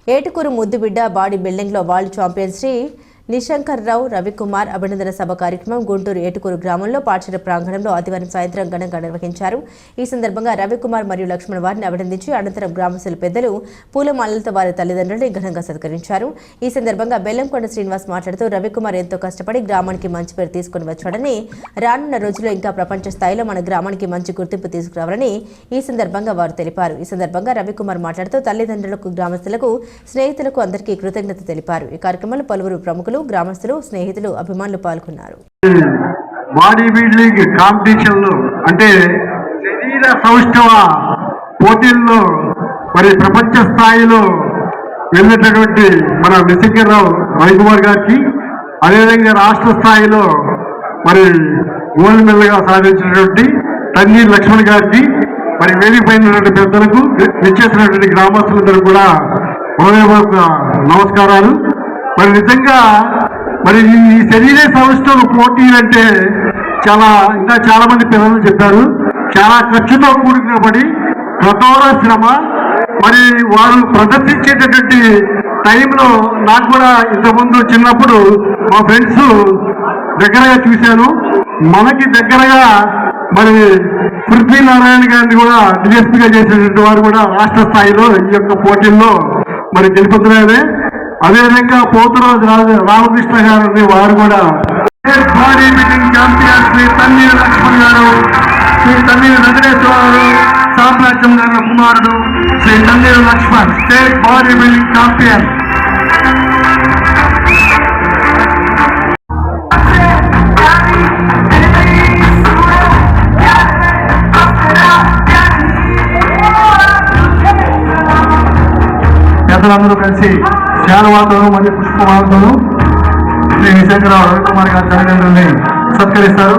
ఏటుకూరు ముద్దుబిడ్డ బాడీ బిల్డింగ్లో world champion Shri నిశంకర్రావు Ravikumar అభినందన సభ కార్యక్రమం గుంటూరు ఏటుకూరు గ్రామంలో పాఠశాల ప్రాంగణంలో ఆదివారం సాయంత్రం ఘనంగా నిర్వహించారు. ఈ సందర్భంగా రవికుమార్ మరియు లక్ష్మణ్ వారిని అభినందించి అనంతరం గ్రామస్తుల పెద్దలు పూలమాలలతో వారి తల్లిదండ్రులను ఘనంగా సత్కరించారు. ఈ సందర్భంగా బెల్లంకొండ శ్రీనివాస్ మాట్లాడుతూ రవికుమార్ ఎంతో కష్టపడి గ్రామానికి మంచి పేరు తీసుకుని వచ్చాడని, రానున్న రోజుల్లో ఇంకా ప్రపంచ స్థాయిలో మన గ్రామానికి మంచి గుర్తింపు తీసుకురావాలని ఈ సందర్భంగా వారు తెలిపారు. ఈ సందర్భంగా రవికుమార్ మాట్లాడుతూ తల్లిదండ్రులకు, గ్రామస్తులకు, స్నేహితులకు అందరికీ కృతజ్ఞత తెలిపారు. ఈ కార్యక్రమంలో పలువురు ప్రముఖులు, గ్రామస్తులు, స్నేహితులు, అభిమానులు పాల్గొన్నారు. బాడీ బిల్డింగ్ కాంపిటీషన్లు అంటే శరీర సౌష్ఠవ పోటీల్లో మరి ప్రపంచ స్థాయిలో వెళ్ళినటువంటి మన నిశంకర్రావు రవికుమార్ గారికి, అదేవిధంగా రాష్ట్ర స్థాయిలో మరి గోల్డ్ మెడల్గా సాధించినటువంటి తన్నీరు లక్ష్మణ్ గారికి, మరి వేదికపైనటువంటి పెద్దలకు, నిశ్చేసినటువంటి గ్రామస్తులందరూ కూడా హృదయపూర్వక నమస్కారాలు. మరి నిజంగా మరి ఈ శరీర సౌష్ఠవ పోటీలు అంటే ఇంకా చాలా మంది పిల్లలు చెప్పారు, చాలా ఖర్చుతో కూడుకున్నబడి కఠోర శ్రమ. మరి వారు ప్రదర్శించేటటువంటి టైంలో నాకు కూడా ఇంతకుముందు చిన్నప్పుడు మా ఫ్రెండ్స్ దగ్గరగా చూశాను. మనకి దగ్గరగా మరి పృథ్వీనారాయణ గారిని కూడా డిఎస్పీగా చేసినటువంటి వారు కూడా రాష్ట్ర స్థాయిలో ఈ యొక్క పోటీల్లో మరి గెలుపొందినారే. అదేవిధంగా పోతురాజు రామకృష్ణ గారు వారు కూడా body building champion Shri Tanneeru Lakshman garu, Shri Tanneeru Venkateswararao, Samrajyam గారి కుమారుడు Shri Tanneeru Lakshman state body building champion. పెద్దలందరూ కలిసి శాలువాతోనూ మరియు పుష్పమాలతోనూ శ్రీ నిశంకర్రావు రవికుమార్ గారి తల్లిదండ్రుల్ని సత్కరిస్తారు.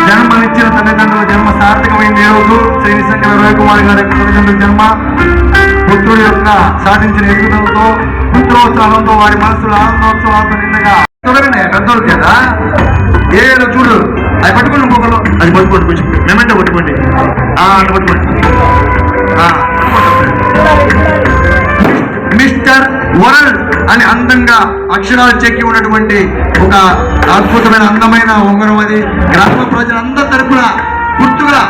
జన్మనిచ్చిన తల్లిదండ్రుల జన్మ సార్థకమైంది. ఈ రోజు శ్రీ నిశంకర్రావు రవికుమార్ గారి తల్లిదండ్రుల జన్మ పుత్రుడు యొక్క సాధించిన ఎదుగుదలతో, పుత్రోత్సాహంతో, వారి మనసులో ఆనందోత్సవాలతో నిండగా చూడగానే పెద్దోళ్ళు కదా ఏదో చూడు అది పట్టుకోండి, ఇంకొకరు అది పట్టుకోండి, మేమంటే పట్టుకోండి, అటు పట్టుకోండి. మిస్టర్ వరల్డ్ అని అందంగా అక్షరాలు చెక్కి ఉన్నటువంటి ఒక అద్భుతమైన అందమైన ఉంగరం అది గ్రామ ప్రజలందరి తరఫున గుర్తుగా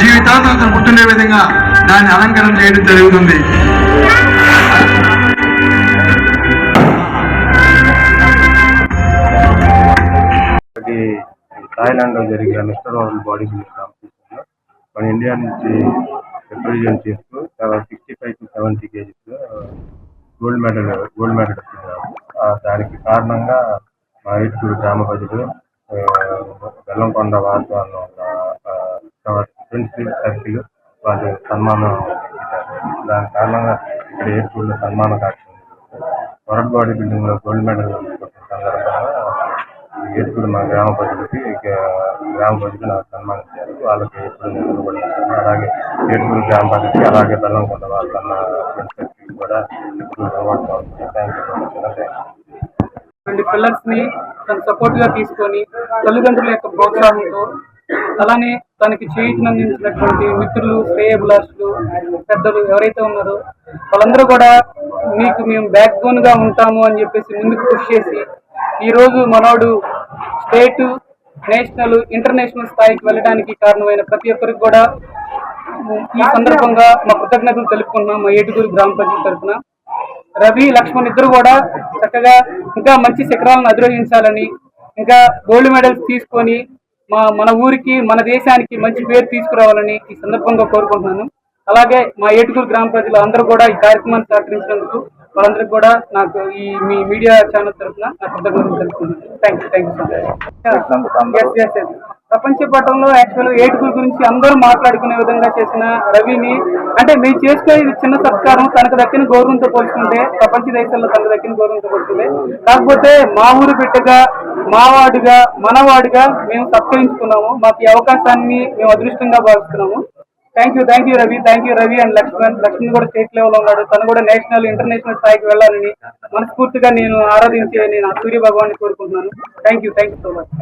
జీవితాంతం గుర్తుండే విధంగా దాన్ని అలంకరణ చేయడం జరుగుతుంది. థాయిలాండ్ లో జరిగిన mister world body building competition లో మన ఇండియా నుంచి రిప్రజెంట్ చేస్తూ 65 to 70 kgs గోల్డ్ మెడల్ వచ్చింది. దానికి కారణంగా మా ఏటుకూరు గ్రామ ప్రజలు, బెల్లంకొండ వాతావరణం ఫ్రెండ్స్ సర్కిల్ వాళ్ళు సన్మానం ఇచ్చారు. దాని కారణంగా ఇక్కడ ఏటుకూరులో సన్మాన కార్యక్రమం వరల్డ్ బాడీ బిల్డింగ్ లో గోల్డ్ మెడల్ సందర్భంగా ఏటుకూరు మా గ్రామ ప్రజలు నాకు సన్మానించారు. వాళ్ళకి ఎప్పుడు నేను కూడా అలాగే ఏటుకూరు గ్రామ ప్రజలకి, అలాగే బెల్లంకొండ వాళ్ళ ఫ్రెండ్స్ సర్కిల్ కూడా పిల్లర్స్ ని తన సపోర్ట్ గా తీసుకొని తల్లిదండ్రుల యొక్క ప్రోత్సాహంతో, అలానే తనకి చేయించినందించినటువంటి మిత్రులు, శ్రేయభిలాషులు, పెద్దలు ఎవరైతే ఉన్నారో వాళ్ళందరూ కూడా మీకు మేము బ్యాక్ బోన్ గా ఉంటాము అని చెప్పేసి ముందుకు పుష్ చేసి ఈ రోజు మనోడు స్టేట్, నేషనల్, ఇంటర్నేషనల్ స్థాయికి వెళ్ళడానికి కారణమైన ప్రతి ఒక్కరికి కూడా ఈ సందర్భంగా మా కృతజ్ఞతలు తెలుపుకుంటున్నాం. మా ఏటుకూరు గ్రామ ప్రజల తరఫున రవి, లక్ష్మణ్ ఇద్దరు కూడా చక్కగా ఇంకా మంచి శిఖరాలను అధిరోహించాలని, ఇంకా గోల్డ్ మెడల్స్ తీసుకొని మన ఊరికి, మన దేశానికి మంచి పేరు తీసుకురావాలని ఈ సందర్భంగా కోరుకుంటున్నాను. అలాగే మా ఏటుకూరు గ్రామ ప్రజలు అందరూ కూడా ఈ కార్యక్రమాన్ని సహకరించినందుకు వాళ్ళందరికీ కూడా నాకు ఈ మీ మీడియా ఛానల్ తరఫున నా కృతజ్ఞతలు తెలుపుతున్నాను. Thank you so much. ప్రపంచ పటంలో యాక్చువల్ ఏటుకూరు గురించి అందరూ మాట్లాడుకునే విధంగా చేసిన రవిని, అంటే మేము చేసుకునే చిన్న సత్కారం తనకు దక్కిన గౌరవంతో పోల్చుకుంటే ప్రపంచ దేశాల్లో తనకు దక్కిన గౌరవంతో పోల్చుకుంటే, కాకపోతే మా ఊరు బిడ్డగా, మావాడుగా, మనవాడుగా మేము సత్కరించుకున్నాము. మాకు ఈ అవకాశాన్ని మేము అదృష్టంగా భావిస్తున్నాము. Thank you Ravi and Lakshman కూడా స్టేట్ లెవెల్ లో ఉన్నాడు. తను కూడా నేషనల్ ఇంటర్నేషనల్ స్థాయికి వెళ్ళాలని మనస్ఫూర్తిగా నేను ఆరాధించి నేను ఆ సూర్య భగవాన్ని కోరుకుంటున్నాను. Thank you so much.